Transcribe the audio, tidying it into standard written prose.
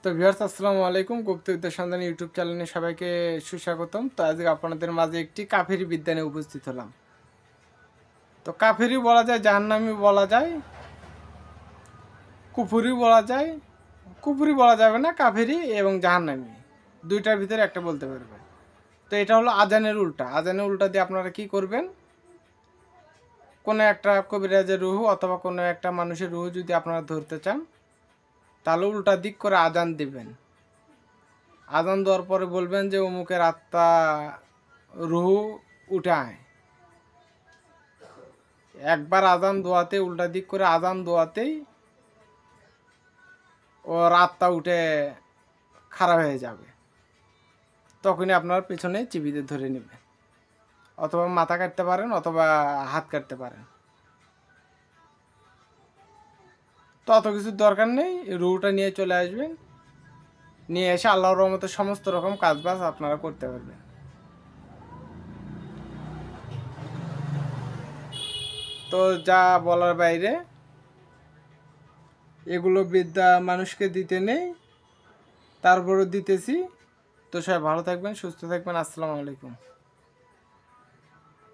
তো ভিউয়ার্স আসসালামু আলাইকুম। গুপ্তবিদ্যা সন্ধানী ইউটিউব চ্যানেলে সবাইকে সুস্বাগতম। তো আজকে আপনাদের মাঝে একটি কাফেরি বিদ্যা নিয়ে উপস্থিত হলাম। তো কাফেরি বলা যায়, জাহান্নামী বলা যায়, কুফুরি বলা যায়। কুফুরি বলা যাবে না, কাফেরি এবং জাহান্নামী দুইটার ভিতরে একটা বলতে পারবে। তো এটা হলো আজানের উল্টা। আজানের উল্টা দিয়ে আপনারা কি করবেন? কোনো একটা কবিরাজের রুহু অথবা কোনো একটা মানুষের রুহু যদি আপনারা ধরতে চান, তাহলে উল্টা দিক করে আজান দিবেন। আজান দেওয়ার পরে বলবেন যে অমুকের আত্মা রুহু উঠে আয়। একবার আজান দোয়াতে উল্টা দিক করে আজান দোয়াতেই ওর আত্মা উঠে খারাপ হয়ে যাবে। তখনই আপনার পেছনে চিবিতে ধরে নেবে, অথবা মাথা কাটতে পারেন অথবা হাত কাটতে পারেন। তো অত কিছুর দরকার নেই, রুহুটা নিয়ে চলে আসবেন। নিয়ে এসে আল্লাহর রহমতে সমস্ত রকম কাজবাজ আপনারা করতে পারবেন। তো যা বলার বাইরে, এগুলো বিদ্যা মানুষকে দিতে নেই, তারপরও দিতেছি। তো সবাই ভালো থাকবেন, সুস্থ থাকবেন। আসসালামু আলাইকুম।